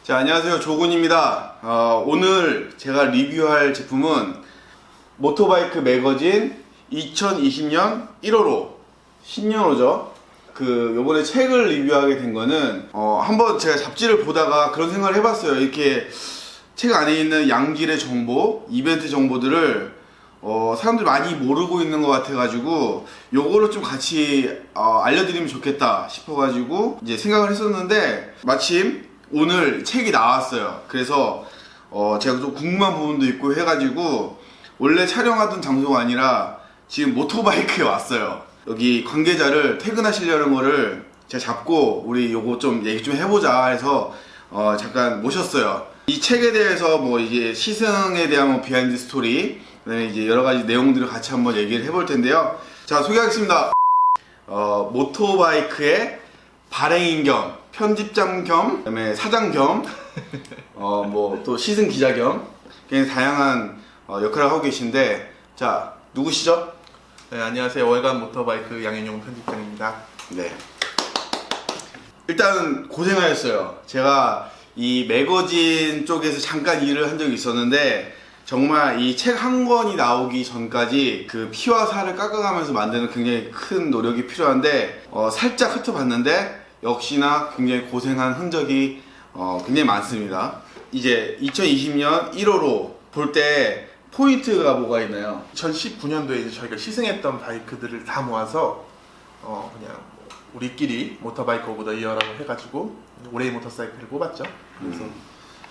자, 안녕하세요. 조군입니다. 오늘 제가 리뷰할 제품은 모토바이크 매거진 2020년 1월호 신년호죠. 요번에 책을 리뷰하게 된 거는 한번 제가 잡지를 보다가 그런 생각을 해봤어요. 이렇게 책 안에 있는 양질의 정보, 이벤트 정보들을 사람들이 많이 모르고 있는 것 같아가지고 요거를 좀 같이 알려드리면 좋겠다 싶어가지고 이제 생각을 했었는데 마침 오늘 책이 나왔어요. 그래서 제가 좀 궁금한 부분도 있고 해가지고 원래 촬영하던 장소가 아니라 지금 모토바이크에 왔어요. 여기 관계자를 퇴근하시려는 거를 제가 잡고 우리 요거 좀 얘기 좀 해보자 해서 잠깐 모셨어요. 이 책에 대해서 뭐 이게 시승에 대한 뭐 비하인드 스토리, 그다음에 이제 여러 가지 내용들을 같이 한번 얘기를 해볼 텐데요. 자, 소개하겠습니다. 모토바이크의 발행인 겸 편집장 겸, 그다음에 사장 겸, 뭐 또 시승 기자 겸 굉장히 다양한 역할을 하고 계신데, 자, 누구시죠? 네, 안녕하세요. 월간 모터바이크 양현용 편집장입니다. 네. 일단 고생하셨어요. 제가 이 매거진 쪽에서 잠깐 일을 한 적이 있었는데 정말 이 책 한 권이 나오기 전까지 그 피와 살을 깎아가면서 만드는 굉장히 큰 노력이 필요한데 살짝 훑어봤는데 역시나 굉장히 고생한 흔적이 굉장히 많습니다. 이제 2020년 1월호 볼 때 포인트가 뭐가 있나요? 2019년도에 이제 저희가 시승했던 바이크들을 다 모아서 그냥 우리끼리 모터바이크 오브 더 이어라고 해가지고 올해의 모터사이클을 뽑았죠. 그래서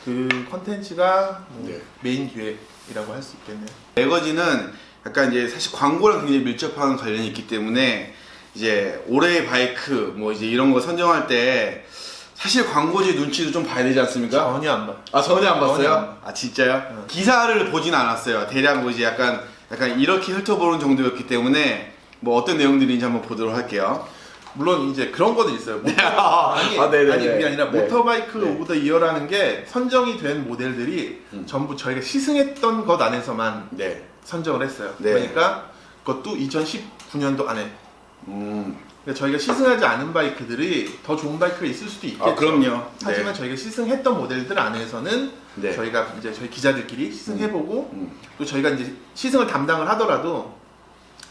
그 컨텐츠가 네. 메인 기획이라고 할 수 있겠네요. 매거진은 약간 이제 사실 광고랑 굉장히 밀접한 관련이 있기 때문에 이제 올해의 바이크 뭐 이제 이런 거 선정할 때 사실 광고주 눈치도 좀 봐야 되지 않습니까? 전혀 안 봐요. 전혀 안 봤어요? 전혀 안 봐요. 진짜요? 기사를 보진 않았어요. 대략 뭐 이제 약간 이렇게 훑어보는 정도였기 때문에 뭐 어떤 내용들인지 한번 보도록 할게요. 물론 이제 그런 거는 있어요. 네네네. 아니 그게 아니라 네. 모터바이크 네. 오브 더 이어라는 게 선정이 된 모델들이 전부 저희가 시승했던 것 안에서만 네. 선정을 했어요. 네. 그러니까 그것도 2019년도 안에. 그러니까 저희가 시승하지 않은 바이크들이 더 좋은 바이크가 있을 수도 있겠죠. 그럼요. 하지만 네. 저희가 시승했던 모델들 안에서는 네. 저희가 이제 저희 기자들끼리 시승해보고 또 저희가 이제 시승을 담당을 하더라도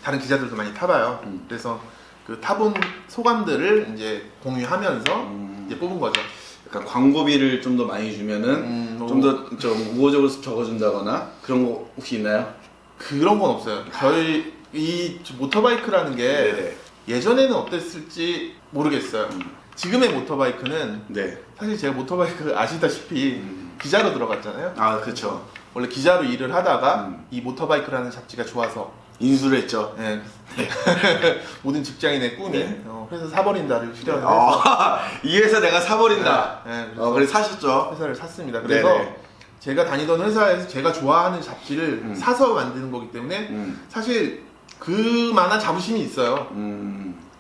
다른 기자들도 많이 타봐요. 그래서 그 타본 소감들을 이제 공유하면서 이제 뽑은 거죠. 약간 광고비를 좀 더 많이 주면은 좀 더 좀 우호적으로 적어준다거나 그런 거 혹시 있나요? 그런 건 없어요. 저희 이 모터바이크라는 게 네네. 예전에는 어땠을지 모르겠어요. 지금의 모터바이크는 네. 사실 제가 모터바이크 아시다시피 기자로 들어갔잖아요. 그렇죠. 원래 기자로 일을 하다가 이 모터바이크라는 잡지가 좋아서 인수를 했죠. 네. 모든 직장인의 꿈이 네. 회사 사버린다를 실현을 해서 이 회사 내가 사버린다. 네, 그래서 그래서 사셨죠. 회사를 샀습니다. 그래서 네네. 제가 다니던 회사에서 제가 좋아하는 잡지를 사서 만드는 거기 때문에 사실 그만한 자부심이 있어요.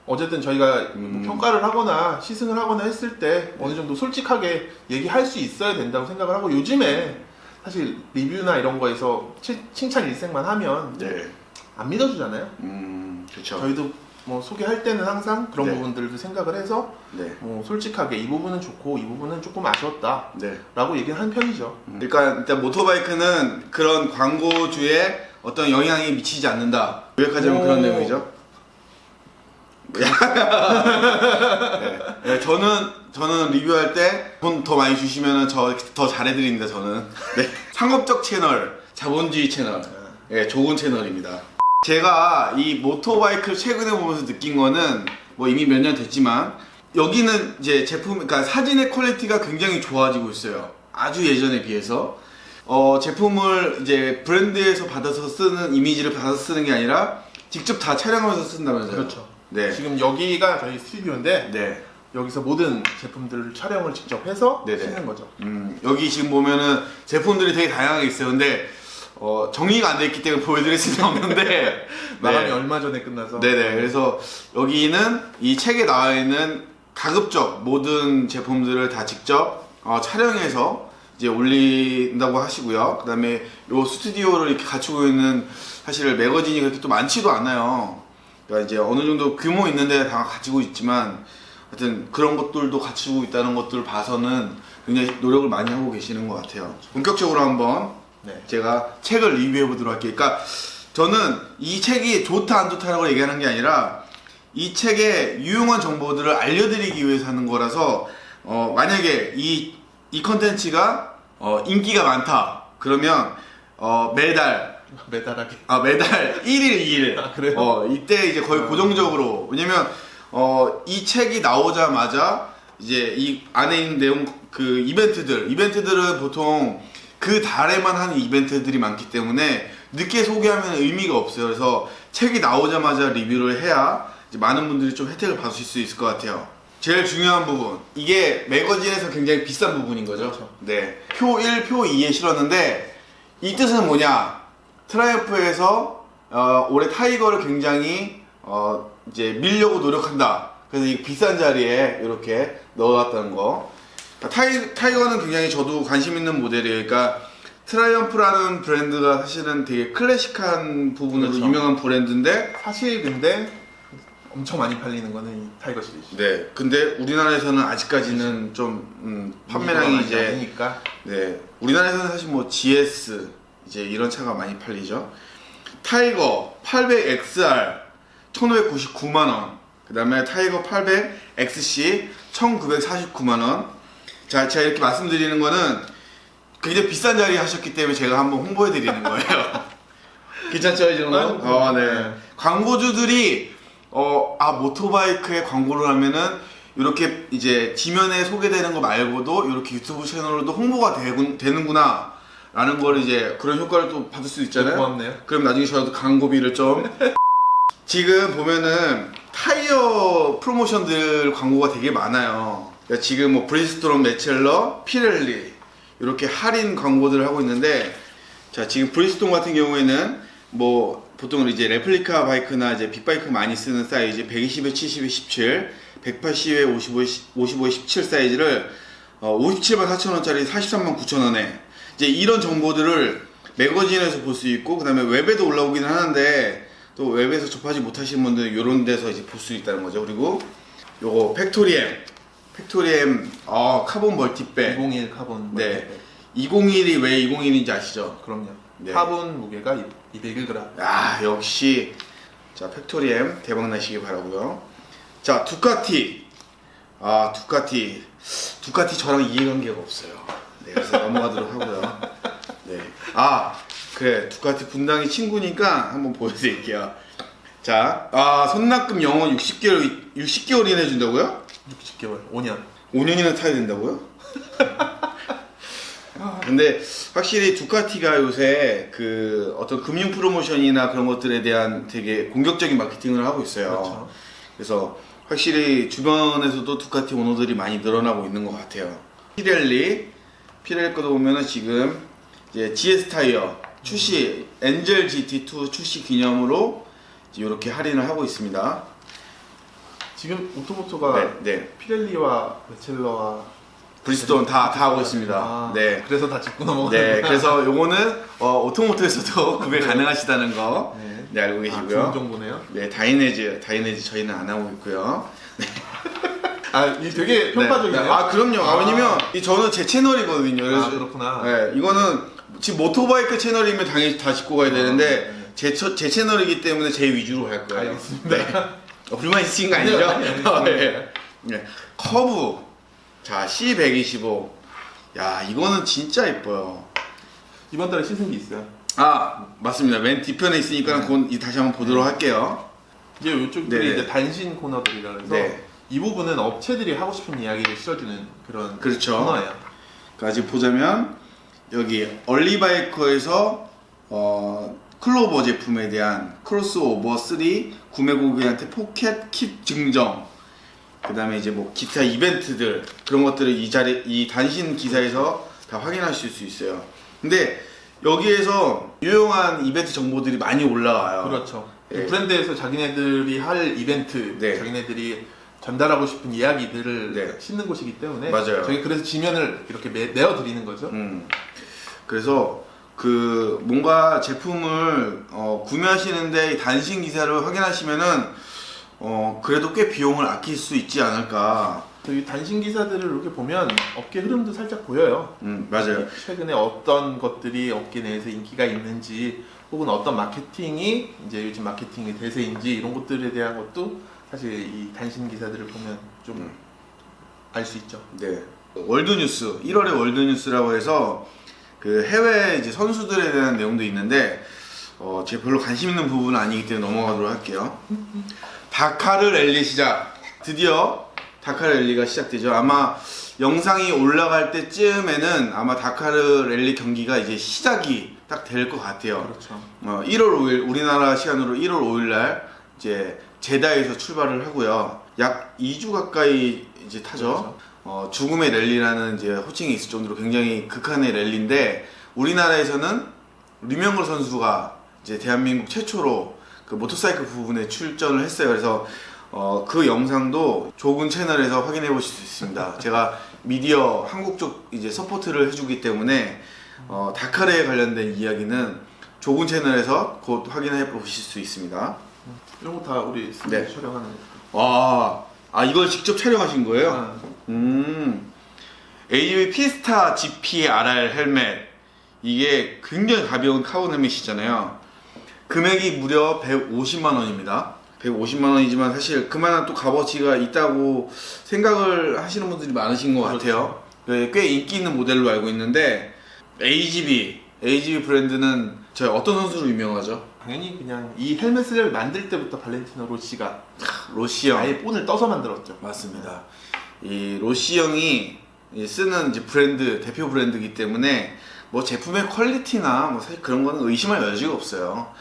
어쨌든 저희가 뭐 평가를 하거나 시승을 하거나 했을 때 어느 정도 솔직하게 얘기할 수 있어야 된다고 생각을 하고, 요즘에 사실 리뷰나 이런 거에서 칭찬 일색만 하면 네. 안 믿어주잖아요. 그렇죠. 저희도 뭐 소개할 때는 항상 그런 네. 부분들도 생각을 해서 네. 뭐 솔직하게 이 부분은 좋고 이 부분은 조금 아쉬웠다 네. 라고 얘기를 한 편이죠. 그러니까 일단 모토바이크는 그런 광고주에 어떤 영향이 미치지 않는다. 요약하자면 그런 내용이죠. 네, 저는 리뷰할 때 돈 더 많이 주시면 저 더 잘해드립니다. 저는 상업적 채널, 자본주의 채널, 좋은 채널입니다. 제가 이 모토바이크를 최근에 보면서 느낀 거는 뭐 이미 몇 년 됐지만 여기는 이제 그러니까 사진의 퀄리티가 굉장히 좋아지고 있어요. 아주 예전에 비해서 제품을 이제 브랜드에서 받아서 쓰는 이미지를 받아서 쓰는 게 아니라 직접 다 촬영하면서 쓴다면서요. 그렇죠. 네. 지금 여기가 저희 스튜디오인데 네. 여기서 모든 제품들을 촬영을 직접 해서 네네. 쓰는 거죠. 여기 지금 보면은 제품들이 되게 다양하게 있어요. 근데 정리가 안 돼 있기 때문에 보여드릴 수는 없는데 마감이 얼마 전에 끝나서. 네네. 그래서 여기는 이 책에 나와 있는 가급적 모든 제품들을 다 직접 촬영해서 이제 올린다고 하시고요. 그 다음에 요 스튜디오를 이렇게 갖추고 있는 사실 매거진이 그렇게 또 많지도 않아요. 그러니까 이제 어느 정도 규모 있는데 다 가지고 있지만 하여튼 그런 것들도 갖추고 있다는 것들을 봐서는 굉장히 노력을 많이 하고 계시는 것 같아요. 본격적으로 한번 네. 제가 책을 리뷰해 보도록 할게요. 그러니까 저는 이 책이 좋다 안 좋다라고 얘기하는 게 아니라 이 책의 유용한 정보들을 알려드리기 위해서 하는 거라서 만약에 이 컨텐츠가 인기가 많다 그러면 매달 매달하게. 1일 2일 아, 그래요? 이때 이제 거의 고정적으로 왜냐면 이 책이 나오자마자 이제 이 안에 있는 내용 그 이벤트들은 보통 그 달에만 하는 이벤트들이 많기 때문에 늦게 소개하면 의미가 없어요. 그래서 책이 나오자마자 리뷰를 해야 이제 많은 분들이 좀 혜택을 받으실 수 있을 것 같아요. 제일 중요한 부분, 이게 매거진에서 굉장히 비싼 부분인 거죠. 그렇죠. 네, 표 1, 표 2에 실었는데 이 뜻은 뭐냐? 트라이언프에서 올해 타이거를 굉장히 이제 밀려고 노력한다. 그래서 이 비싼 자리에 이렇게 넣어놨다는 거. 타이거는 굉장히 저도 관심 있는 모델이에요. 그러니까 트라이언프라는 브랜드가 사실은 되게 클래식한 부분으로 그렇죠. 유명한 브랜드인데 사실 근데 엄청 많이 팔리는 거는 이 타이거 시리즈. 네, 근데 우리나라에서는 아직까지는 좀 판매량이 이제 아니니까. 네, 우리나라에서는 사실 뭐 GS 이제 이런 차가 많이 팔리죠. 타이거 800XR 1,599만 원. 그다음에 타이거 800XC 1,949만 원. 자, 제가 이렇게 말씀드리는 거는 굉장히 비싼 자리 하셨기 때문에 제가 한번 홍보해 드리는 거예요. 괜찮죠, 이 정도? 네. 광고주들이 모토바이크에 광고를 하면은 이렇게 이제 지면에 소개되는 거 말고도 이렇게 유튜브 채널로도 홍보가 되는구나 라는 걸 이제 그런 효과를 또 받을 수 있잖아요. 고맙네요. 그럼 나중에 저도 광고비를 좀 지금 보면은 타이어 프로모션들 광고가 되게 많아요. 그러니까 지금 뭐 브리ヂ스톤, 메첼러, 피렐리 이렇게 할인 광고들을 하고 있는데, 자 지금 브리ヂ스톤 같은 경우에는 뭐 보통 이제 레플리카 바이크나 이제 빅바이크 많이 쓰는 사이즈 120에 70에 17, 180에 55에 17 사이즈를 57만 4천원짜리 43만 9천원에 이제 이런 정보들을 매거진에서 볼 수 있고, 그 다음에 웹에도 올라오긴 하는데 또 웹에서 접하지 못하시는 분들은 이런 데서 이제 볼 수 있다는 거죠. 그리고 요거 팩토리엠 카본 멀티백 201 카본. 네. 201이 왜 201인지 아시죠? 그럼요. 네. 카본 무게가 201g. 야, 역시 자 팩토리엠 대박 나시길 바라고요. 자 두카티. 두카티 저랑 이해관계가 없어요. 네, 그래서 넘어가도록 하고요. 네. 그래, 두카티 분당이 친구니까 한번 보여드릴게요. 자, 선납금 영원 60개월이나 해준다고요? 60개월, 5년. 5년이나 타야 된다고요? 근데 확실히 두카티가 요새 그 어떤 금융 프로모션이나 그런 것들에 대한 되게 공격적인 마케팅을 하고 있어요. 그렇죠. 그래서 확실히 주변에서도 두카티 오너들이 많이 늘어나고 있는 것 같아요. 피렐리 것도 보면은 지금 이제 GS 타이어 출시, 엔젤 GT2 출시 기념으로 이렇게 할인을 하고 있습니다. 지금 오토모토가 네. 피렐리와 메첼러와 브리ヂ스톤 다 하고 있습니다. 네. 그래서 다 짚고 넘어가는 네, 그래서 요거는 오토모토에서도 구매 가능하시다는 거 네, 알고 계시고요. 좋은 정보네요. 네, 다이내즈 저희는 안 하고 있고요. 이 되게 평가적이네요. 네. 그럼요. 왜냐면 저는 제 채널이거든요. 그래서 그렇구나. 네, 이거는 지금 모토바이크 채널이면 당연히 다 짚고 가야 되는데 제 채널이기 때문에 제 위주로 할 거예요. 알겠습니다. 네. 불만 있으신 거 아니죠? 아니요. 네. 커브. 자, C125. 야, 이거는 진짜 예뻐요. 이번 달에 신생이 있어요. 맞습니다. 맨 뒤편에 있으니까 그건 다시 한번 보도록 할게요. 이제 이쪽들이 네네. 이제 단신 코너들이라 그래서 네. 이 부분은 업체들이 하고 싶은 이야기를 실어주는 그런 그렇죠. 코너예요. 그러니까 지금 보자면 여기 얼리바이커에서 클로버 제품에 대한 크로스오버 3 구매 고객한테 포켓 킷 증정, 그 다음에 이제 뭐 기타 이벤트들 그런 것들을 이 단신 기사에서 다 확인하실 수 있어요. 근데 여기에서 유용한 이벤트 정보들이 많이 올라와요. 그렇죠. 네. 브랜드에서 자기네들이 할 이벤트, 네. 자기네들이 전달하고 싶은 이야기들을 네. 싣는 곳이기 때문에 맞아요. 저희 그래서 지면을 이렇게 내어드리는 거죠. 그래서 그 뭔가 제품을 구매하시는데 이 단신 기사를 확인하시면은 그래도 꽤 비용을 아낄 수 있지 않을까. 이 단신 기사들을 이렇게 보면 업계 흐름도 살짝 보여요. 맞아요. 최근에 어떤 것들이 업계 내에서 인기가 있는지, 혹은 어떤 마케팅이 이제 요즘 마케팅의 대세인지 이런 것들에 대한 것도 사실 이 단신 기사들을 보면 좀 알 수 있죠. 네. 월드뉴스 1월의 월드뉴스라고 해서 그 해외 이제 선수들에 대한 내용도 있는데 제가 별로 관심 있는 부분은 아니기 때문에 넘어가도록 할게요. 다카르 랠리 시작. 드디어 다카르 랠리가 시작되죠. 아마 영상이 올라갈 때쯤에는 아마 다카르 랠리 경기가 이제 시작이 딱 될 것 같아요. 그렇죠. 1월 5일 우리나라 시간으로 1월 5일 날 이제 제다에서 출발을 하고요. 약 2주 가까이 이제 타죠. 그렇죠. 죽음의 랠리라는 이제 호칭이 있을 정도로 굉장히 극한의 랠리인데 우리나라에서는 류명걸 선수가 이제 대한민국 최초로 그 모터사이클 부분에 출전을 했어요. 그래서 그 영상도 조군 채널에서 확인해 보실 수 있습니다. 제가 미디어 한국 쪽 이제 서포트를 해주기 때문에 다카르에 관련된 이야기는 조군 채널에서 곧 확인해 보실 수 있습니다. 이런 거 다 우리 네. 촬영하는 이걸 직접 촬영하신 거예요? 거. AGV 피스타 GP RR 헬멧, 이게 굉장히 가벼운 카본 헬멧이잖아요. 금액이 무려 150만 원입니다. 150만 원이지만 사실 그만한 또 값어치가 있다고 생각을 하시는 분들이 많으신 것 같아요. 꽤 인기 있는 모델로 알고 있는데 AGV 브랜드는 저희 어떤 선수로 유명하죠? 당연히 그냥 이 헬멧을 만들 때부터 발렌티노 로시가 로시 형. 아예 본을 떠서 만들었죠. 맞습니다. 이 로시 형이 쓰는 이제 브랜드, 대표 브랜드이기 때문에 뭐 제품의 퀄리티나 뭐 사실 그런 거는 의심할 여지가 없어요.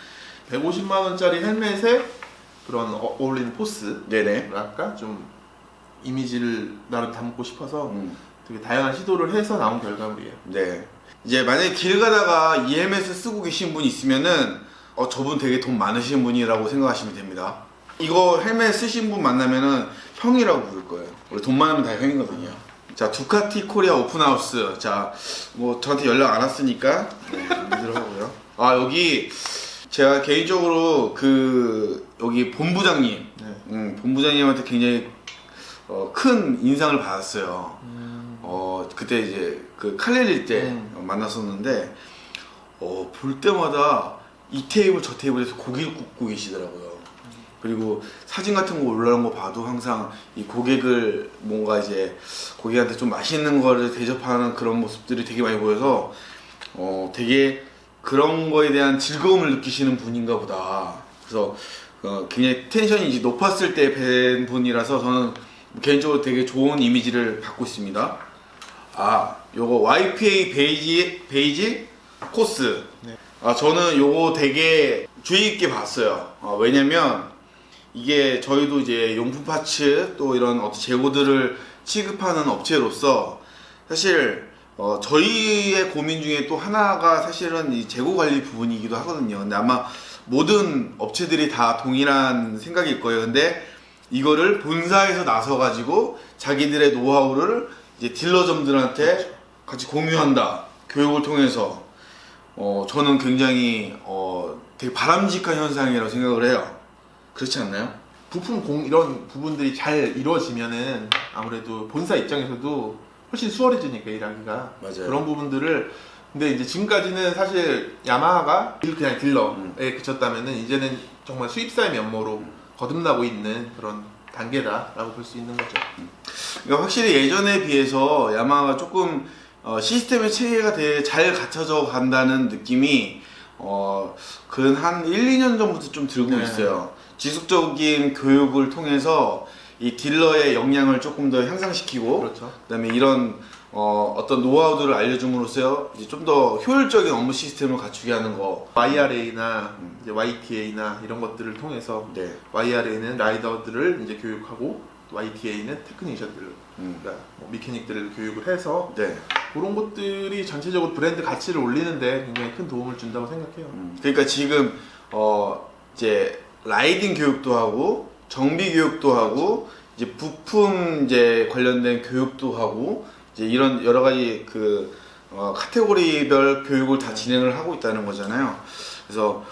150만 원짜리 헬멧에 그런 어울리는 포스, 네네. 뭐랄까 좀 이미지를 나름 담고 싶어서 되게 다양한 시도를 해서 나온 결과물이에요. 네. 이제 만약에 길 가다가 이 헬멧을 쓰고 계신 분이 있으면은 저분 되게 돈 많으신 분이라고 생각하시면 됩니다. 이거 헬멧 쓰신 분 만나면은 형이라고 부를 거예요. 원래 돈 많으면 다 형이거든요. 자, 두카티 코리아 오픈하우스. 자, 뭐 저한테 연락 안 왔으니까 믿으러 하고요. 여기 제가 개인적으로 여기 본부장님, 본부장님한테 굉장히 큰 인상을 받았어요. 그때 이제 그 칼레릴 때 만났었는데 볼 때마다 이 테이블 저 테이블에서 고기를 굽고 계시더라고요. 그리고 사진 같은 거 올라온 거 봐도 항상 이 고객을 뭔가 이제 고객한테 좀 맛있는 거를 대접하는 그런 모습들이 되게 많이 보여서 되게 그런 거에 대한 즐거움을 느끼시는 분인가 보다. 그래서 굉장히 텐션이 이제 높았을 때 뵌 분이라서 저는 개인적으로 되게 좋은 이미지를 갖고 있습니다. 요거 YPA 베이지 코스. 네. 저는 요거 되게 주의 깊게 봤어요. 왜냐면 이게 저희도 이제 용품 파츠 또 이런 어떤 재고들을 취급하는 업체로서 사실 저희의 고민 중에 또 하나가 사실은 이 재고 관리 부분이기도 하거든요. 근데 아마 모든 업체들이 다 동일한 생각일 거예요. 근데 이거를 본사에서 나서 가지고 자기들의 노하우를 이제 딜러점들한테 같이 공유한다. 교육을 통해서 저는 굉장히 되게 바람직한 현상이라고 생각을 해요. 그렇지 않나요? 부품 이런 부분들이 잘 이루어지면은 아무래도 본사 입장에서도 훨씬 수월해지니까 일하기가. 맞아요. 그런 부분들을 근데 이제 지금까지는 사실 야마하가 그냥 딜러에 그쳤다면은 이제는 정말 수입사의 면모로 거듭나고 있는 그런 단계다라고 볼 수 있는 거죠. 그러니까 확실히 예전에 비해서 야마하가 조금 시스템의 체계가 되게 잘 갖춰져 간다는 느낌이 근 한 1, 2년 전부터 좀 들고 네. 있어요. 지속적인 교육을 통해서 이 딜러의 역량을 조금 더 향상시키고 그렇죠. 그다음에 이런 어떤 노하우들을 알려줌으로써 이제 좀 더 효율적인 업무 시스템을 갖추게 하는 거. YRA나 이제 YTA나 이런 것들을 통해서 네. YRA는 라이더들을 이제 교육하고 YTA는 테크니션들, 그러니까 뭐 미케닉들을 교육을 해서 네. 그런 것들이 전체적으로 브랜드 가치를 올리는데 굉장히 큰 도움을 준다고 생각해요. 그러니까 지금 이제 라이딩 교육도 하고 정비 교육도 하고 이제 부품 이제 관련된 교육도 하고 이제 이런 여러 가지 카테고리별 교육을 다 진행을 하고 있다는 거잖아요. 그래서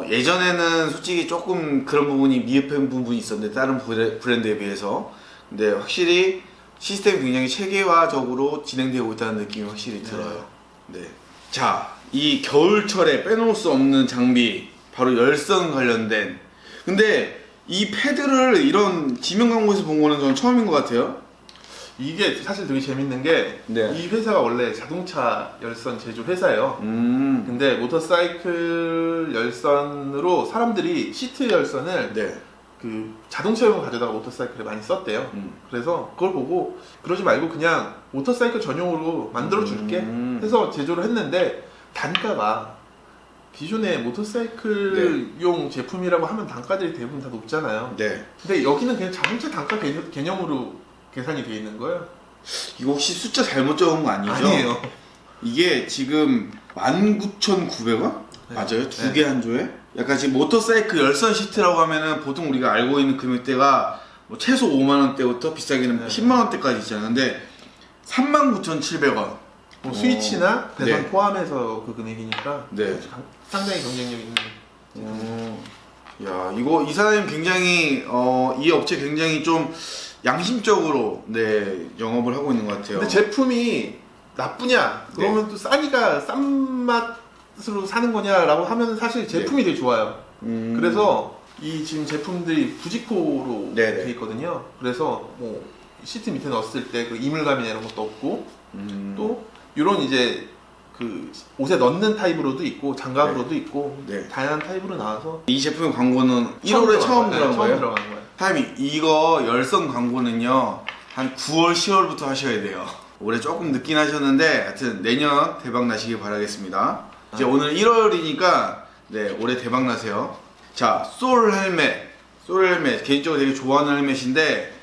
예전에는 솔직히 조금 그런 부분이 미흡한 부분이 있었는데 다른 브랜드에 비해서 근데 확실히 시스템이 굉장히 체계화적으로 진행되고 있다는 느낌이 확실히 들어요. 네. 자, 이 겨울철에 빼놓을 수 없는 장비, 바로 열선 관련된. 근데 이 패드를 이런 지명 광고에서 본 거는 저는 처음인 것 같아요. 이게 사실 되게 재밌는 게 이 네. 회사가 원래 자동차 열선 제조 회사예요. 근데 모터사이클 열선으로 사람들이 시트 열선을 네. 그 자동차용을 가져다가 모터사이클에 많이 썼대요. 그래서 그걸 보고 그러지 말고 그냥 모터사이클 전용으로 만들어 줄게 해서 제조를 했는데 단가가 기존의 모터사이클용 제품이라고 하면 단가들이 대부분 다 높잖아요. 네. 근데 여기는 그냥 자동차 단가 개념으로 계산이 돼 있는 거예요. 이거 혹시 숫자 잘못 적은 거 아니죠? 아니에요. 이게 지금 19,900원? 네. 맞아요? 두 네. 개 한 조에? 약간 지금 모터사이클 열선 시트라고 하면은 보통 우리가 알고 있는 금액대가 뭐 최소 5만원대부터 비싸게는 네. 10만원대까지 있잖아요. 근데 39,700원. 뭐 스위치나 배선 네. 포함해서 그 금액이니까 네. 상당히 경쟁력 있는. 야, 이거 이 사장님 굉장히 이 업체 굉장히 좀 양심적으로 네 영업을 하고 있는 것 같아요. 근데 제품이 나쁘냐? 그러면 또 싸니까 싼 맛으로 사는 거냐라고 하면 사실 제품이 되게 좋아요. 그래서 이 지금 제품들이 부직포로 네네. 돼 있거든요. 그래서 뭐 시트 밑에 넣었을 때 그 이물감이나 이런 것도 없고 또 이런 이제 그 옷에 넣는 타입으로도 있고 장갑으로도 있고 네. 다양한 타입으로 나와서 이 제품의 광고는 1월에 처음 들어간 거예요? 들어간 거예요. 사장님 이거 열선 광고는요 한 9월 10월부터 하셔야 돼요. 올해 조금 늦긴 하셨는데 하여튼 내년 대박 나시길 바라겠습니다. 이제 오늘 1월이니까 네 올해 대박 나세요. 자, 솔 헬멧 개인적으로 되게 좋아하는 헬멧인데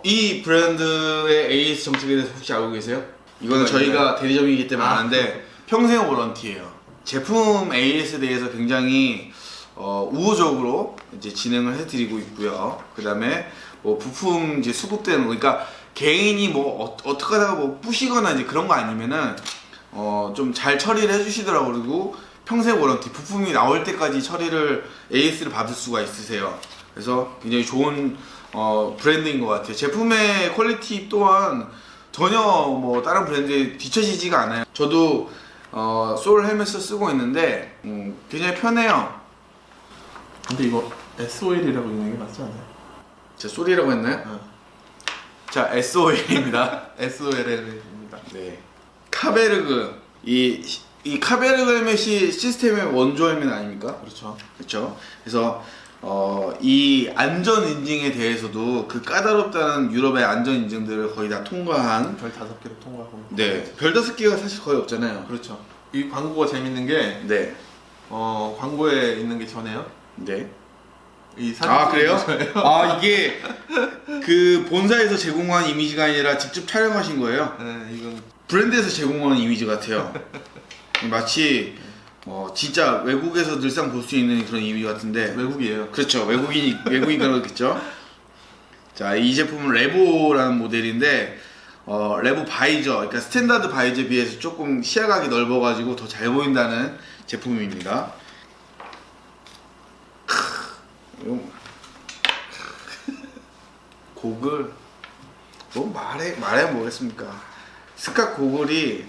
이 브랜드의 AS 정책에 대해서 혹시 알고 계세요? 이거는 저희가 대리점이기 때문에 아는데 평생 워런티예요. 제품 AS에 대해서 굉장히 우호적으로 이제 진행을 해드리고 있고요. 그 다음에 뭐 부품 이제 수급되는 거, 그러니까 개인이 뭐 어떻게 하다가 뭐 부시거나 이제 그런 거 아니면은 좀 잘 처리를 해주시더라고요. 그리고 평생 워런티, 부품이 나올 때까지 처리를 AS를 받을 수가 있으세요. 그래서 굉장히 좋은 브랜드인 것 같아요. 제품의 퀄리티 또한 전혀 뭐 다른 브랜드에 뒤처지지가 않아요. 저도 솔 헬멧을 쓰고 있는데 굉장히 편해요. 근데 이거 SOL이라고 있는 게 맞지 않아요? 제가 솔이라고 했나요? 자, SOL입니다. SOL입니다. 네. 카베르그 이 카베르그 헬멧이 시스템의 원조 헬멧 아닙니까? 그렇죠. 그렇죠. 그래서 이 안전 인증에 대해서도 그 까다롭다는 유럽의 안전 인증들을 거의 다 통과한 별 5개를 통과하고. 네. 별 5개가 사실 거의 없잖아요. 그렇죠. 이 광고가 재밌는 게 네. 광고에 있는 게 저네요. 네. 이 사진 아, 그래요? 저예요. 아, 이게 그 본사에서 제공한 이미지가 아니라 직접 촬영하신 거예요? 네, 이건 브랜드에서 제공하는 이미지 같아요. 마치 진짜 외국에서 늘상 볼 수 있는 그런 이미지 같은데. 외국이에요. 그렇죠. 외국인이 그렇겠죠. 자, 이 제품은 레보라는 모델인데 레보 바이저, 그러니까 스탠다드 바이저에 비해서 조금 시야각이 넓어가지고 더 잘 보인다는 제품입니다. 고글 뭐 말해 뭐겠습니까? 스카 고글이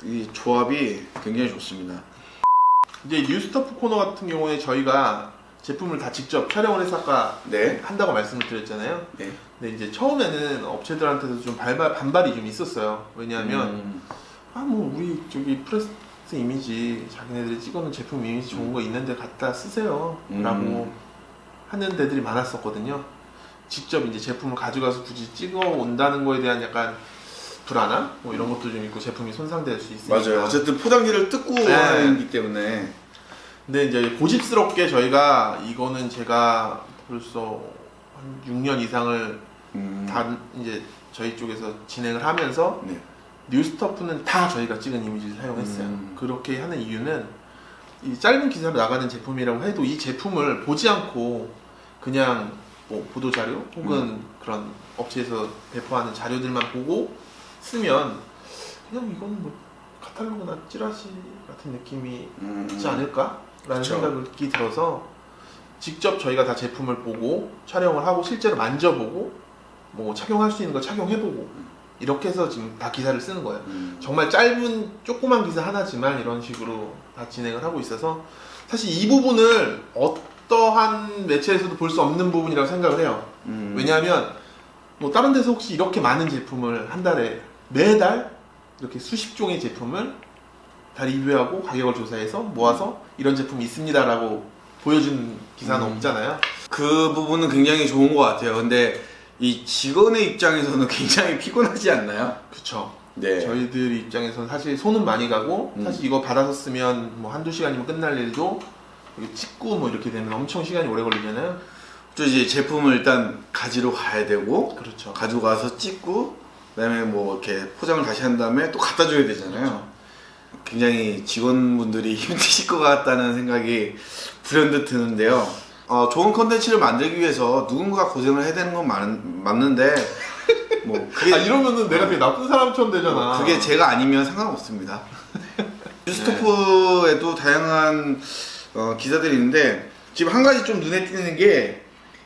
이 조합이 굉장히 좋습니다. 이제 뉴스토프 코너 같은 경우에 저희가 제품을 다 직접 촬영을 해서 아까 네. 한다고 말씀을 드렸잖아요. 네. 근데 이제 처음에는 업체들한테도 좀 반발이 좀 있었어요. 왜냐하면 뭐 우리 저기 프레스 이미지 자기네들이 찍어놓은 제품 이미지 좋은 거 있는데 갖다 쓰세요 라고 하는 데들이 많았었거든요. 직접 이제 제품을 가져가서 굳이 찍어 온다는 거에 대한 약간 불안함? 뭐 이런 것도 좀 있고 제품이 손상될 수 있으니까. 맞아요. 어쨌든 포장지를 뜯고 하기 때문에. 근데 이제 고집스럽게 저희가 이거는 제가 벌써 한 6년 이상을 다 이제 저희 쪽에서 진행을 하면서 네. 뉴스토프는 다 저희가 찍은 이미지를 사용했어요. 그렇게 하는 이유는 이 짧은 기사로 나가는 제품이라고 해도 이 제품을 보지 않고 그냥 뭐 보도자료 혹은 그런 업체에서 배포하는 자료들만 보고 쓰면 그냥 이건 뭐 카탈로그나 찌라시 같은 느낌이 있지 않을까? 라는 그쵸. 생각이 들어서 직접 저희가 다 제품을 보고 촬영을 하고 실제로 만져보고 뭐 착용할 수 있는 거 착용해보고 이렇게 해서 지금 다 기사를 쓰는 거예요. 정말 짧은 조그만 기사 하나지만 이런 식으로 다 진행을 하고 있어서 사실 이 부분을 어떠한 매체에서도 볼 수 없는 부분이라고 생각을 해요. 왜냐하면 뭐 다른 데서 혹시 이렇게 많은 제품을 한 달에 매달 이렇게 수십 종의 제품을 다 리뷰하고 가격을 조사해서 모아서 이런 제품이 있습니다라고 보여준 기사는 없잖아요. 그 부분은 굉장히 좋은 것 같아요. 근데 이 직원의 입장에서는 굉장히 피곤하지 않나요? 그쵸. 네. 저희들 입장에서는 사실 손은 많이 가고 사실 이거 받아서 쓰면 뭐 한두 시간이면 끝날 일도 이렇게 찍고 뭐 이렇게 되면 엄청 시간이 오래 걸리잖아요. 또 이제 제품을 일단 가지러 가야 되고 그렇죠. 가지고 가서 찍고 그다음에 뭐 이렇게 포장을 다시 한 다음에 또 갖다 줘야 되잖아요. 그렇죠. 굉장히 직원분들이 힘드실 것 같다는 생각이 불현듯 드는데요. 좋은 컨텐츠를 만들기 위해서 누군가 고생을 해야 되는 건 맞는데 뭐 그게 이러면은 내가 되게 나쁜 사람처럼 되잖아. 그게 제가 아니면 상관없습니다. 뉴스토프에도 다양한 기사들이 있는데 지금 한 가지 좀 눈에 띄는 게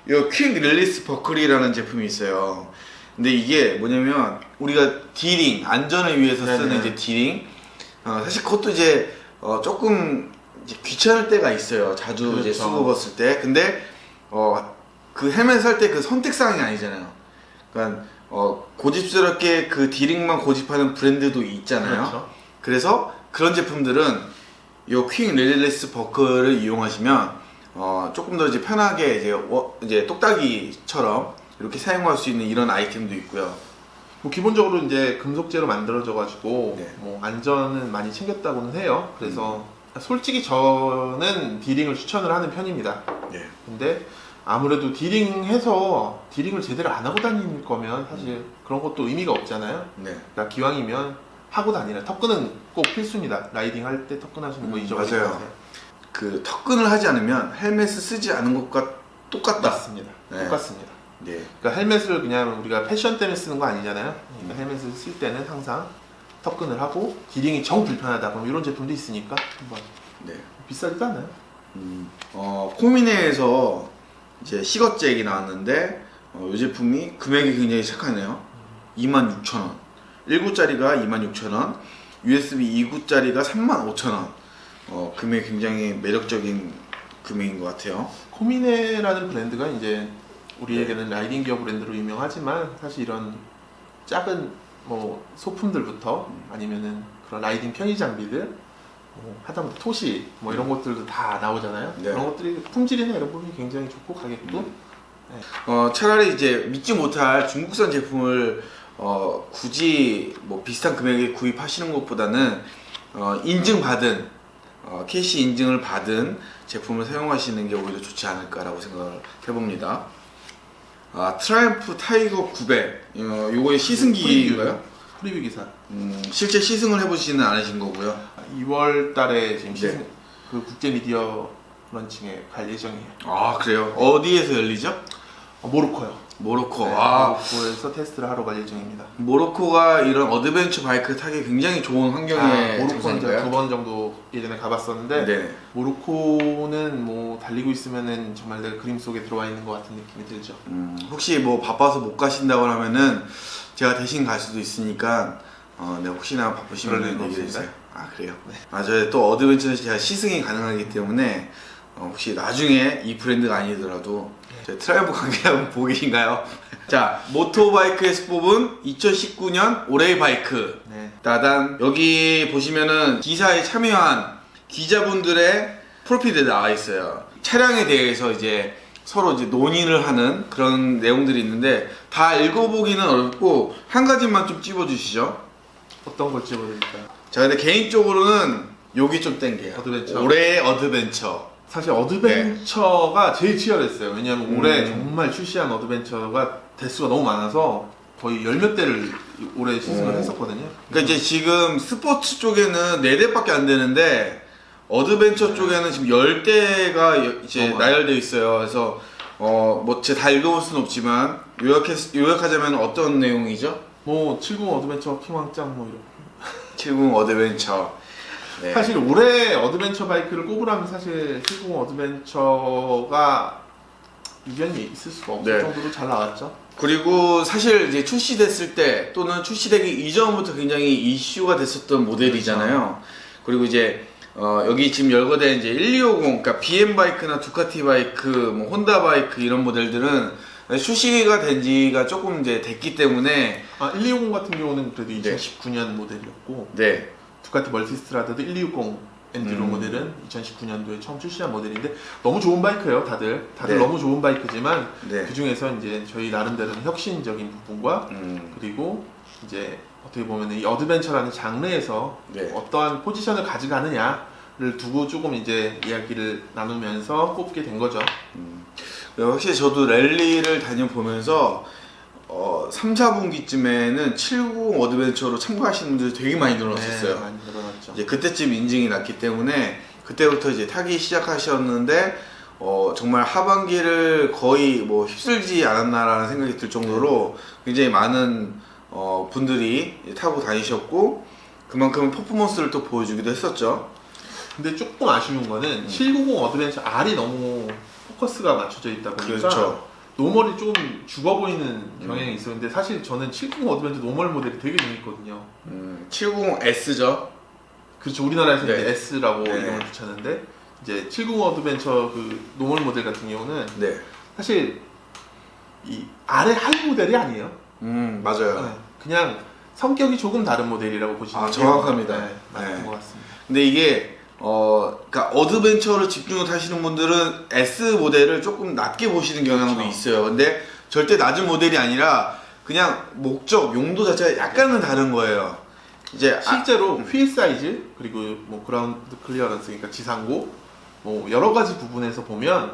이 퀵 릴리스 버클이라는 제품이 있어요. 근데 이게 뭐냐면 우리가 디링 안전을 위해서 쓰는 네네. 이제 디링 사실 그것도 이제 조금 이제 귀찮을 때가 있어요. 자주 그렇죠. 이제 쓰고 봤을 때. 근데 그 헬멧 살 때 그 선택사항이 아니잖아요. 그러니까 고집스럽게 그 디링만 고집하는 브랜드도 있잖아요. 그렇죠. 그래서 그런 제품들은 이 퀵 릴리스 버클을 이용하시면 조금 더 이제 편하게 이제 똑딱이처럼 이렇게 사용할 수 있는 이런 아이템도 있고요. 뭐 기본적으로 이제 금속재로 만들어져가지고 네. 뭐 안전은 많이 챙겼다고는 해요. 그래서 솔직히 저는 디링을 추천을 하는 편입니다. 네. 근데 아무래도 디링해서 디링을 제대로 안 하고 다닐 거면 사실 그런 것도 의미가 없잖아요. 네. 그러니까 기왕이면 하고 다니라. 턱끈은 꼭 필수입니다. 라이딩 할 때 턱끈 하시는 거 잊어버리지 맞아요. 마세요. 그 턱끈을 하지 않으면 헬멧을 쓰지 않은 것과 똑같다. 맞습니다. 네. 똑같습니다. 네. 그러니까 헬멧을 그냥 우리가 패션 때문에 쓰는 거 아니잖아요. 그러니까 헬멧을 쓸 때는 항상 턱끈을 하고 디링이 정 불편하다 그럼 이런 제품도 있으니까 한번 네. 비싸지도 않나요? 코미네에서 이제 시거잭이 나왔는데 이 제품이 금액이 굉장히 착하네요. 26,000원. 1구짜리가 26,000원, USB 2구짜리가 35,000원. 금액이 굉장히 매력적인 금액인 것 같아요. 코미네라는 브랜드가 이제 우리에게는 라이딩 기어 브랜드로 유명하지만 사실 이런 작은 뭐 소품들부터 아니면은 그런 라이딩 편의 장비들 뭐 하다못해 토시 뭐 이런 것들도 다 나오잖아요. 네. 그런 것들이 품질이나 이런 부분이 굉장히 좋고 가격도 차라리 이제 믿지 못할 중국산 제품을 굳이 뭐 비슷한 금액에 구입하시는 것보다는 인증받은 KC 인증을 받은 제품을 사용하시는 게 오히려 좋지 않을까라고 생각을 해봅니다. 트라이언프 타이거 900 요거의 시승기인가요? 프리뷰 기사. 실제 시승을 해보지는 않으신 거고요. 2월 달에 지금 네. 시즌 그 국제 미디어 런칭에 갈 예정이에요. 아 그래요? 어디에서 열리죠? 모로코요. 모로코. 네, 모로코에서 테스트를 하러 갈 예정입니다. 모로코가 이런 어드벤처 바이크 타기 굉장히 좋은 환경의 모로코는 이제 장소인가요? 2번 정도 예전에 가봤었는데 네. 모로코는 뭐 달리고 있으면은 정말 내가 그림 속에 들어와 있는 것 같은 느낌이 들죠. 혹시 뭐 바빠서 못 가신다고 하면은 제가 대신 갈 수도 있으니까 네, 혹시나 그럴 바쁘시면 일은 얘기해 없습니다. 주세요. 아 그래요? 저희 또 어드벤처에서 제가 시승이 가능하기 때문에 혹시 나중에 이 브랜드가 아니더라도 저희 트라이브 관계 한번 보고 계신가요? 자, 모토바이크에서 뽑은 2019년 올해의 바이크. 네. 따단 여기 보시면은 기사에 참여한 기자분들의 프로필이 나와 있어요. 차량에 대해서 이제 서로 이제 논의를 하는 그런 내용들이 있는데 다 읽어보기는 어렵고 한 가지만 좀 찝어주시죠. 어떤 걸 찍어드릴까요? 자, 근데 개인적으로는 여기 좀 땡겨요. 어드벤처. 올해의 어드벤처. 사실 어드벤처가 제일 치열했어요. 왜냐하면 올해 정말 출시한 어드벤처가 대수가 너무 많아서 거의 열 몇 대를 올해 시승을 했었거든요. 그러니까 이제 지금 스포츠 쪽에는 4대밖에 안 되는데 어드벤처 쪽에는 지금 10대가 이제 나열되어 있어요. 그래서 뭐 제가 다 읽어볼 수는 없지만 요약하자면 어떤 내용이죠? 뭐 70 어드벤처 킹왕짱 뭐 이런. 70 어드벤처. 네. 사실 올해 어드벤처 바이크를 꼽으라면 사실 70 어드벤처가 이견이 있을 수가 없을 네. 정도로 잘 나왔죠. 그리고 사실 이제 출시됐을 때 또는 출시되기 이전부터 굉장히 이슈가 됐었던 모델이잖아요. 그리고 이제 여기 지금 열거된 이제 1250, 그러니까 BM 바이크나 두카티 바이크, 뭐 혼다 바이크 이런 모델들은 출시가 된 지가 조금 이제 됐기 때문에 1250 같은 경우는 그래도 네. 2019년 모델이었고 네. 두카티 멀티스트라드도 1260 엔드로 모델은 2019년도에 처음 출시한 모델인데 너무 좋은 바이크예요. 다들 네. 너무 좋은 바이크지만 네. 그 중에서 이제 저희 나름대로는 혁신적인 부분과 그리고 이제 어떻게 보면 이 어드벤처라는 장르에서 네. 어떠한 포지션을 가져가느냐를 두고 조금 이제 이야기를 나누면서 뽑게 된 거죠. 확실히 저도 랠리를 다녀보면서 3, 4분기쯤에는 790 어드벤처로 참가하시는 분들이 되게 많이 늘어났었어요. 네, 많이 늘어났죠. 이제 그때쯤 인증이 났기 때문에 그때부터 이제 타기 시작하셨는데 정말 하반기를 거의 뭐 휩쓸지 않았나라는 생각이 들 정도로 굉장히 많은 분들이 타고 다니셨고 그만큼 퍼포먼스를 또 보여주기도 했었죠. 근데 조금 아쉬운 거는 790 어드벤처 R이 너무 포커스가 맞춰져 있다 보니까 그렇죠. 노멀이 좀 죽어 보이는 경향이 있어요. 근데 사실 저는 790 어드벤처 노멀 모델이 되게 재밌거든요. 790S죠. 그렇죠. 우리나라에서 네. 이제 S라고 네. 이름을 붙였는데 이제 790 어드벤처 그 노멀 모델 같은 경우는 네. 사실 이 아래 하이 모델이 아니에요. 맞아요. 네. 그냥 성격이 조금 다른 모델이라고 보시면 정확합니다. 네, 맞는 네. 것 같습니다. 근데 이게 그러니까 어드벤처를 집중을 하시는 분들은 S 모델을 조금 낮게 보시는 경향도 그렇죠. 있어요. 근데 절대 낮은 모델이 아니라 그냥 목적, 용도 자체가 약간은 다른 거예요. 이제 실제로 휠 사이즈 그리고 뭐 그라운드 클리어런스 그러니까 지상고 뭐 여러 가지 부분에서 보면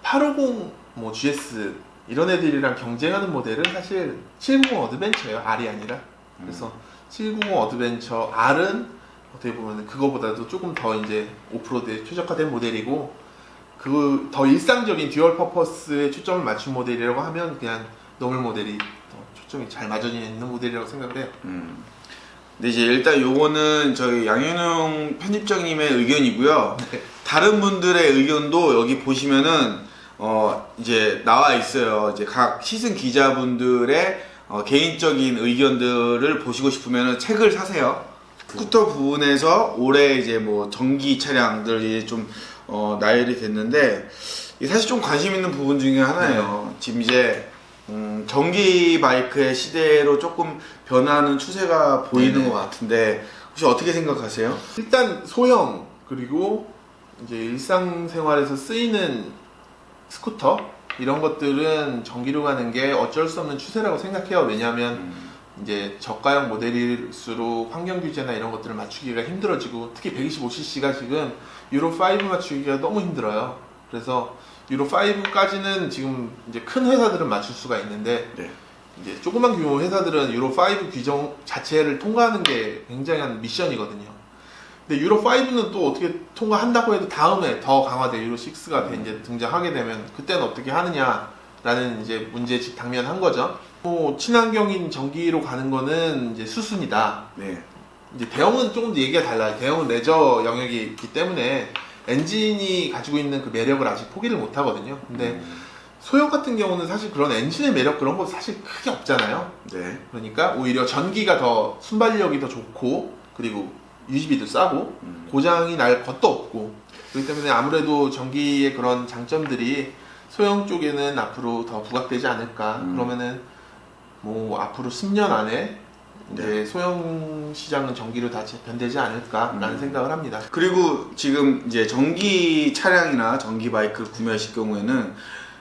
850 뭐 GS 이런 애들이랑 경쟁하는 모델은 사실 790 어드벤처예요. R이 아니라. 그래서 790 어드벤처 R은 어떻게 보면 그거보다도 조금 더 이제 오프로드에 최적화된 모델이고 그 더 일상적인 듀얼 퍼포스에 초점을 맞춘 모델이라고 하면 그냥 노멀 모델이 더 초점이 잘 맞춰져 있는 모델이라고 생각을 해요. 근데 이제 일단 요거는 저희 양현웅 편집장님의 의견이고요. 네. 다른 분들의 의견도 여기 보시면은 이제 나와 있어요. 이제 각 시승 기자분들의 개인적인 의견들을 보시고 싶으면은 책을 사세요. 스쿠터 부분에서 올해 이제 뭐 전기 차량들이 좀 나열이 됐는데 이게 사실 좀 관심 있는 부분 중에 하나예요. 지금 이제 전기 바이크의 시대로 조금 변하는 추세가 보이는 네네. 것 같은데 혹시 어떻게 생각하세요? 일단 소형 그리고 이제 일상생활에서 쓰이는 스쿠터 이런 것들은 전기로 가는 게 어쩔 수 없는 추세라고 생각해요. 왜냐하면 이제 저가형 모델일수록 환경 규제나 이런 것들을 맞추기가 힘들어지고 특히 125cc가 지금 유로 5 맞추기가 너무 힘들어요. 그래서 유로 5까지는 지금 이제 큰 회사들은 맞출 수가 있는데 네. 이제 조그만 규모 회사들은 유로 5 규정 자체를 통과하는 게 굉장한 미션이거든요. 근데 유로 5는 또 어떻게 통과한다고 해도 다음에 더 강화된 유로 6가 이제 등장하게 되면 그때는 어떻게 하느냐라는 이제 문제 당면한 거죠. 뭐 친환경인 전기로 가는 거는 이제 수순이다. 네. 이제 대형은 조금 더 얘기가 달라요. 대형은 레저 영역이 있기 때문에 엔진이 가지고 있는 그 매력을 아직 포기를 못 하거든요. 근데 소형 같은 경우는 사실 그런 엔진의 매력 그런 거 사실 크게 없잖아요. 네. 그러니까 오히려 전기가 더 순발력이 더 좋고 그리고 유지비도 싸고 고장이 날 것도 없고 그렇기 때문에 아무래도 전기의 그런 장점들이 소형 쪽에는 앞으로 더 부각되지 않을까. 그러면은 뭐 앞으로 10년 안에 이제 소형 시장은 전기로 다 변되지 않을까라는 생각을 합니다. 그리고 지금 이제 전기 차량이나 전기 바이크를 구매하실 경우에는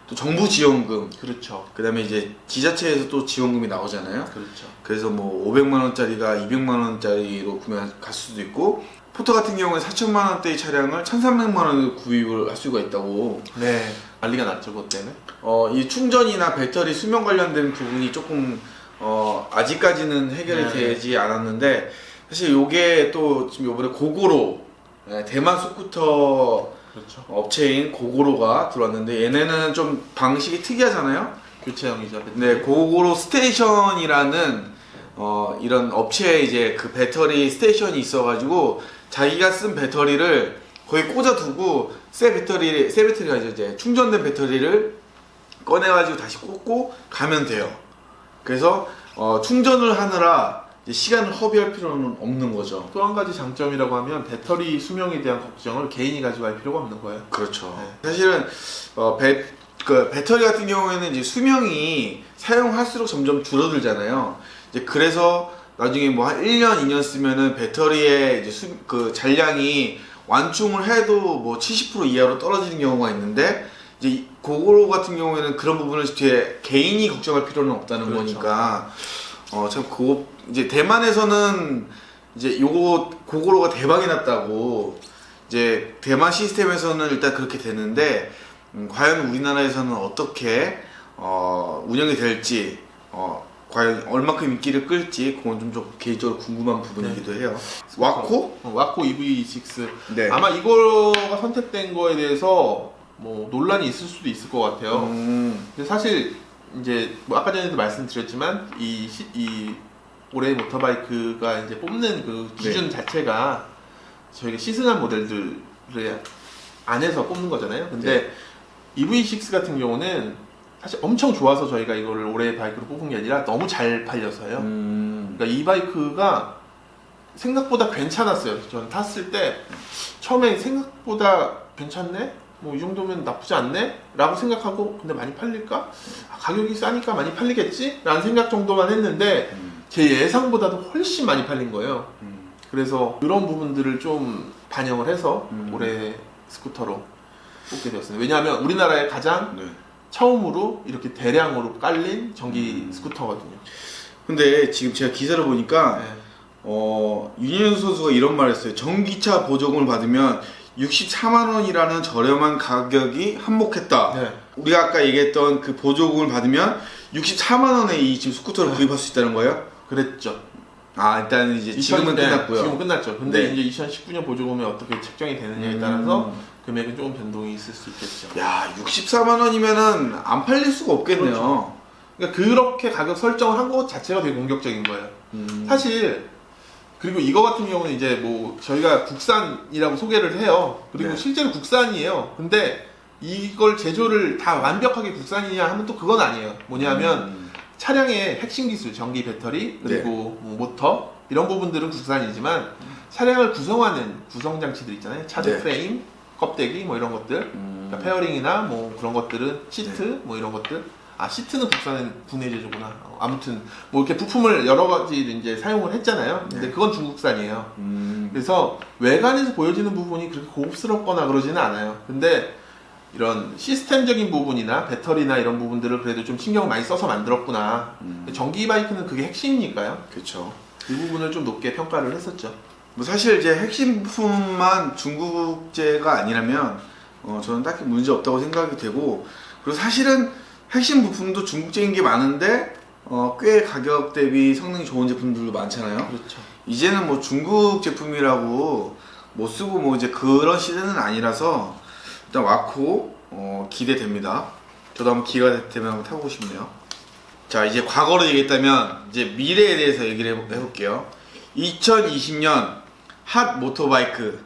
또 정부 지원금, 그렇죠. 그다음에 이제 지자체에서 또 지원금이 나오잖아요. 그렇죠. 그래서 뭐 500만 원짜리가 200만 원짜리로 구매할 수도 있고 포터 같은 경우에 4천만 원대의 차량을 1,300만 원에 구입을 할 수가 있다고. 네. 난리가 났죠, 그것 때문에. 이 충전이나 배터리 수명 관련된 부분이 조금 아직까지는 해결이 네. 되지 않았는데 사실 요게 또 지금 요번에 고고로 대만 스쿠터 그렇죠. 업체인 고고로가 들어왔는데 얘네는 좀 방식이 특이하잖아요. 교체형이죠. 네, 고고로 스테이션이라는 이런 업체에 이제 그 배터리 스테이션이 있어가지고 자기가 쓴 배터리를 거의 꽂아두고 새 배터리가 이제 충전된 배터리를 꺼내가지고 다시 꽂고 가면 돼요. 그래서 충전을 하느라 이제 시간을 허비할 필요는 없는 거죠. 또 한 가지 장점이라고 하면 배터리 수명에 대한 걱정을 개인이 가지고 할 필요가 없는 거예요. 그렇죠. 네. 사실은 배터리 같은 경우에는 이제 수명이 사용할수록 점점 줄어들잖아요. 이제 그래서 나중에 뭐 한 1년, 2년 쓰면은 배터리의 이제 그 잔량이 완충을 해도 뭐 70% 이하로 떨어지는 경우가 있는데 이제 고고로 같은 경우에는 그런 부분을 이제 개인이 걱정할 필요는 없다는 그렇죠. 거니까 참 그거 이제 대만에서는 이제 요거 고고로가 대박이 났다고 이제 대만 시스템에서는 일단 그렇게 되는데 과연 우리나라에서는 어떻게 운영이 될지 과연 얼마큼 인기를 끌지 그건 좀 개인적으로 궁금한 부분이기도 해요. 와코? 와코 EV6. 네. 아마 이거가 선택된 거에 대해서 뭐 논란이 있을 수도 있을 것 같아요. 근데 사실 이제 뭐 아까 전에도 말씀드렸지만 이 올해 모터바이크가 이제 뽑는 그 기준 자체가 저희가 시승한 모델들을 안에서 뽑는 거잖아요. 근데 EV6 같은 경우는 사실 엄청 좋아서 저희가 이거를 올해 바이크로 뽑은 게 아니라 너무 잘 팔려서요. 그러니까 이 바이크가 생각보다 괜찮았어요. 저는 탔을 때 처음에 생각보다 괜찮네? 뭐 이 정도면 나쁘지 않네? 라고 생각하고 근데 많이 팔릴까? 가격이 싸니까 많이 팔리겠지? 라는 생각 정도만 했는데 제 예상보다도 훨씬 많이 팔린 거예요. 그래서 그런 부분들을 좀 반영을 해서 올해 스쿠터로 뽑게 되었습니다. 왜냐하면 우리나라에 가장 처음으로 이렇게 대량으로 깔린 전기 스쿠터거든요. 근데 지금 제가 기사를 보니까 윤현수 선수가 이런 말을 했어요. 전기차 보조금을 받으면 64만 원이라는 저렴한 가격이 한몫했다. 네. 우리가 아까 얘기했던 그 보조금을 받으면 64만 원에 이 지금 스쿠터를 구입할 수 있다는 거예요? 그랬죠. 일단 이제 지금은 끝났고요. 지금은 끝났죠. 근데 네. 이제 2019년 보조금이 어떻게 책정이 되느냐에 따라서 금액은 조금 변동이 있을 수 있겠죠. 야, 64만 원이면은 안 팔릴 수가 없겠네요. 그렇죠. 그러니까 그렇게 가격 설정을 한 것 자체가 되게 공격적인 거예요. 사실 그리고 이거 같은 경우는 이제 뭐 저희가 국산이라고 소개를 해요. 그리고 네. 실제로 국산이에요. 근데 이걸 제조를 다 완벽하게 국산이냐 하면 또 그건 아니에요. 뭐냐면 차량의 핵심 기술, 전기 배터리, 그리고 뭐 모터 이런 부분들은 국산이지만 차량을 구성하는 구성 장치들 있잖아요. 차주 프레임, 껍데기 뭐 이런 것들, 그러니까 페어링이나 뭐 그런 것들은 시트 뭐 이런 것들. 시트는 국내 제조구나. 아무튼 뭐 이렇게 부품을 여러 가지 이제 사용을 했잖아요. 근데 그건 중국산이에요. 그래서 외관에서 보여지는 부분이 그렇게 고급스럽거나 그러지는 않아요. 근데 이런 시스템적인 부분이나 배터리나 이런 부분들을 그래도 좀 신경 많이 써서 만들었구나. 전기 바이크는 그게 핵심이니까요. 그렇죠. 그 부분을 좀 높게 평가를 했었죠. 뭐 사실 이제 핵심 부품만 중국제가 아니라면 저는 딱히 문제 없다고 생각이 되고, 그리고 사실은 핵심 부품도 중국제인 게 많은데 꽤 가격 대비 성능이 좋은 제품들도 많잖아요. 그렇죠. 이제는 뭐 중국 제품이라고 못 쓰고 뭐 이제 그런 시대는 아니라서 일단 와코 기대됩니다. 저도 한번 기회가 되면 한번 타보고 싶네요. 자, 이제 과거로 얘기했다면 이제 미래에 대해서 얘기를 해볼게요. 2020년 핫 모터바이크